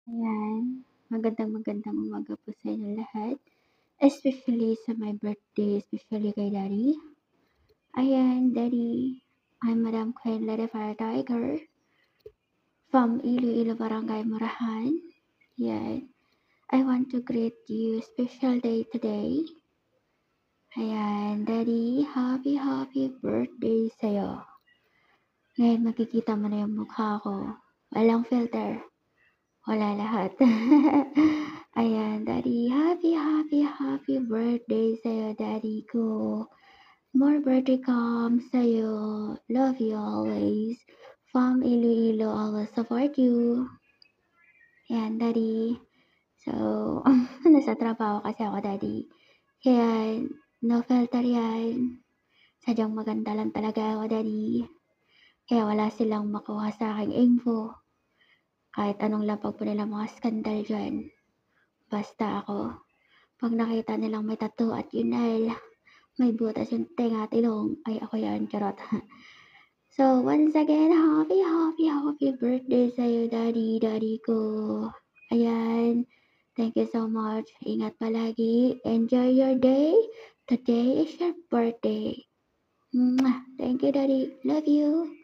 Ayan, magandang umaga po sa inyo lahat, especially sa my birthday, especially kay daddy. Ayan, daddy, I'm Madam Queen Fire Tiger from Iloilo Barangay, Murahan. Yan, I want to greet you special day today. Ayan, daddy, happy birthday sa'yo. Ngayon makikita mo na yung mukha ko, walang filter. Wala lahat. Ayan, daddy, happy birthday sa'yo, daddy ko. More birthday comes sa'yo. Love you always. From Iloilo, always support you. Ayan, daddy. So, nasa trabaho kasi ako, daddy. Kaya, no filter yan. Sadyang maganda lang talaga ako, daddy. Kaya wala silang makuha sa aking info. Kahit anong lapag po nila mga skandal dyan. Basta ako, 'pag nakita nilang may tattoo at yun nail, may butas yung tenga at ilong, ay ako yan, charot. So, once again, happy birthday sa'yo, daddy ko. Ayan, thank you so much. Ingat palagi. Enjoy your day. Today is your birthday. Mwah! Thank you, daddy. Love you.